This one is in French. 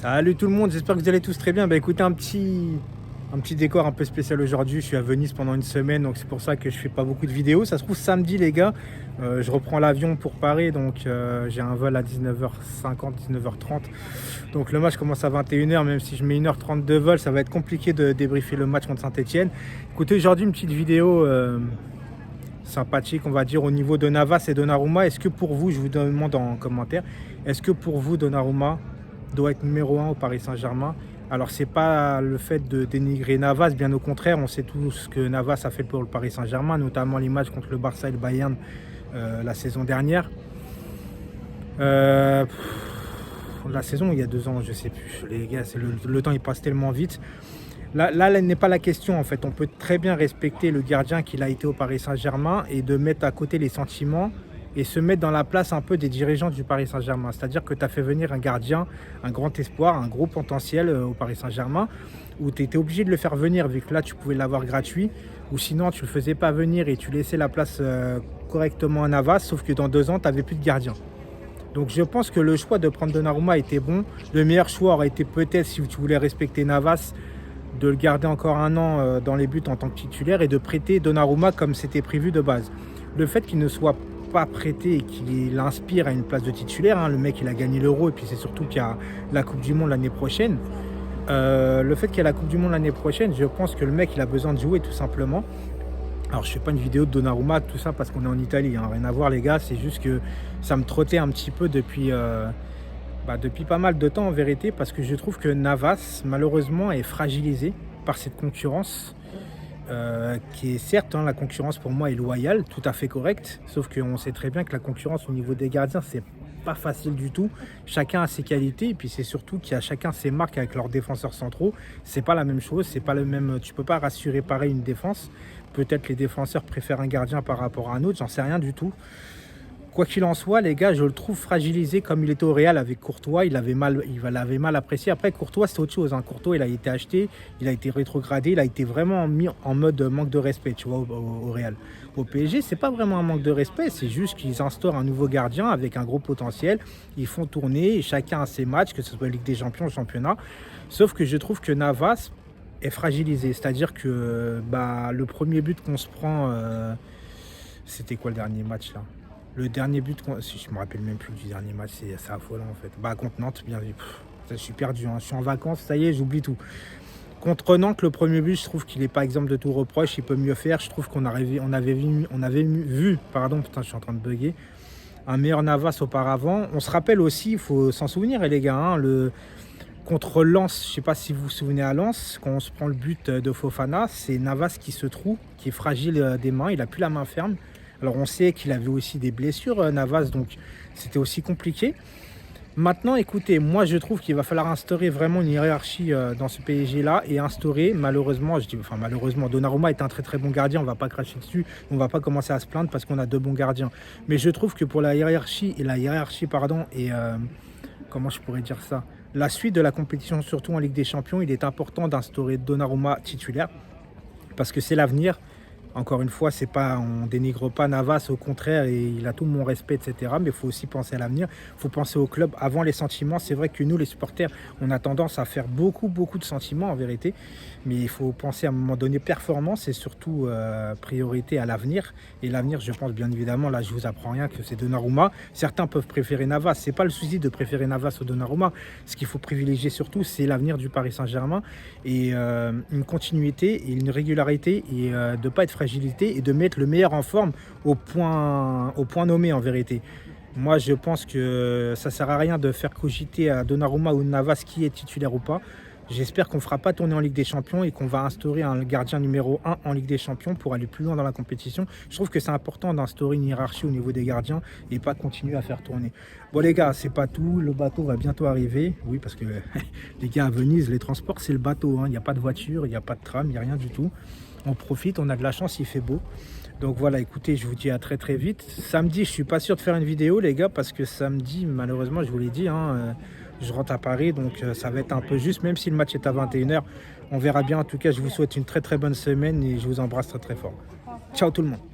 Salut tout le monde, j'espère que vous allez tous très bien. Bah écoutez, un petit décor un peu spécial aujourd'hui. Je suis à Venise pendant une semaine, donc c'est pour ça que je fais pas beaucoup de vidéos. Ça se trouve samedi les gars, je reprends l'avion pour Paris, donc j'ai un vol à 19h50, 19h30. Donc le match commence à 21h, même si je mets 1h30 de vol, ça va être compliqué de débriefer le match contre Saint-Etienne. Écoutez, aujourd'hui une petite vidéo sympathique, on va dire, au niveau de Navas et Donnarumma. Est-ce que pour vous, je vous demande en commentaire, est-ce que pour vous Donnarumma doit être numéro 1 au Paris Saint-Germain? Alors c'est pas le fait de dénigrer Navas, bien au contraire, on sait tous ce que Navas a fait pour le Paris Saint-Germain, notamment les matchs contre le Barça et le Bayern la saison dernière. La saison il y a 2 ans, je sais plus, les gars, le temps il passe tellement vite. Là n'est pas la question en fait, on peut très bien respecter le gardien qu'il a été au Paris Saint-Germain et de mettre à côté les sentiments et se mettre dans la place un peu des dirigeants du Paris Saint-Germain. C'est-à-dire que tu as fait venir un gardien, un grand espoir, un gros potentiel au Paris Saint-Germain, où tu étais obligé de le faire venir, vu que là tu pouvais l'avoir gratuit, ou sinon tu ne le faisais pas venir et tu laissais la place correctement à Navas, sauf que dans 2 ans, tu n'avais plus de gardien. Donc je pense que le choix de prendre Donnarumma était bon. Le meilleur choix aurait été peut-être, si tu voulais respecter Navas, de le garder encore un an dans les buts en tant que titulaire et de prêter Donnarumma comme c'était prévu de base. Le fait qu'il ne soit pas prêté et qu'il inspire à une place de titulaire, hein, le mec il a gagné l'Euro et puis c'est surtout qu'il y a la Coupe du Monde l'année prochaine. Le fait qu'il y a la Coupe du Monde l'année prochaine, je pense que le mec il a besoin de jouer tout simplement. Alors je fais pas une vidéo de Donnarumma, tout ça parce qu'on est en Italie, hein, rien à voir les gars, c'est juste que ça me trottait un petit peu depuis pas mal de temps en vérité, parce que je trouve que Navas malheureusement est fragilisé par cette concurrence qui est certes, hein, la concurrence pour moi est loyale, tout à fait correcte, sauf qu'on sait très bien que la concurrence au niveau des gardiens c'est pas facile du tout. Chacun a ses qualités et puis c'est surtout qu'il y a chacun ses marques avec leurs défenseurs centraux. C'est pas la même chose, c'est pas le même. Tu peux pas rassurer pareil une défense. Peut-être les défenseurs préfèrent un gardien par rapport à un autre, j'en sais rien du tout. Quoi qu'il en soit, les gars, je le trouve fragilisé comme il était au Real avec Courtois. Il l'avait mal apprécié. Après, Courtois, c'est autre chose, hein. Courtois, il a été acheté, il a été rétrogradé, il a été vraiment mis en mode manque de respect, tu vois, au Real. Au PSG, c'est pas vraiment un manque de respect, c'est juste qu'ils instaurent un nouveau gardien avec un gros potentiel. Ils font tourner, chacun a ses matchs, que ce soit Ligue des Champions, championnat. Sauf que je trouve que Navas est fragilisé. C'est-à-dire que le premier but qu'on se prend, c'était quoi le dernier match là? Le dernier but, si je me rappelle même plus du dernier match, c'est affolant en fait. Contre Nantes, bien vu. Je suis perdu, hein. Je suis en vacances, ça y est, j'oublie tout. Contre Nantes, le premier but, je trouve qu'il n'est pas exemple de tout reproche, il peut mieux faire. Je trouve qu'on avait vu, putain, je suis en train de bugger, un meilleur Navas auparavant. On se rappelle aussi, il faut s'en souvenir, les gars, hein, contre Lens, je ne sais pas si vous vous souvenez à Lens, quand on se prend le but de Fofana, c'est Navas qui se trouve, qui est fragile des mains, il n'a plus la main ferme. Alors on sait qu'il avait aussi des blessures, Navas, donc c'était aussi compliqué. Maintenant, écoutez, moi je trouve qu'il va falloir instaurer vraiment une hiérarchie dans ce PSG-là et instaurer, malheureusement, Donnarumma est un très très bon gardien, on ne va pas cracher dessus, on ne va pas commencer à se plaindre parce qu'on a 2 bons gardiens. Mais je trouve que pour la hiérarchie, comment je pourrais dire ça, la suite de la compétition, surtout en Ligue des Champions, il est important d'instaurer Donnarumma titulaire parce que c'est l'avenir. Encore une fois, on dénigre pas Navas, au contraire, et il a tout mon respect, etc. Mais il faut aussi penser à l'avenir, il faut penser au club avant les sentiments. C'est vrai que nous, les supporters, on a tendance à faire beaucoup de sentiments en vérité. Mais il faut penser à un moment donné performance et surtout priorité à l'avenir. Et l'avenir, je pense bien évidemment, là je vous apprends rien, que c'est Donnarumma. Certains peuvent préférer Navas, c'est pas le souci de préférer Navas ou Donnarumma. Ce qu'il faut privilégier surtout, c'est l'avenir du Paris Saint-Germain et une continuité et une régularité et de ne pas être fragilité et de mettre le meilleur en forme au point nommé en vérité. Moi je pense que ça sert à rien de faire cogiter à Donnarumma ou Navas qui est titulaire ou pas. J'espère qu'on ne fera pas tourner en Ligue des Champions et qu'on va instaurer un gardien numéro 1 en Ligue des Champions pour aller plus loin dans la compétition. Je trouve que c'est important d'instaurer une hiérarchie au niveau des gardiens et pas continuer à faire tourner. Bon les gars, c'est pas tout, le bateau va bientôt arriver. Oui, parce que les gars à Venise, les transports c'est le bateau, hein. Il n'y a pas de voiture, il n'y a pas de tram, il n'y a rien du tout. On profite, on a de la chance, il fait beau. Donc voilà, écoutez, je vous dis à très très vite. Samedi, je suis pas sûr de faire une vidéo les gars, parce que samedi, malheureusement, je vous l'ai dit, hein, je rentre à Paris, donc ça va être un peu juste, même si le match est à 21h. On verra bien. En tout cas, je vous souhaite une très très bonne semaine et je vous embrasse très très fort. Ciao tout le monde.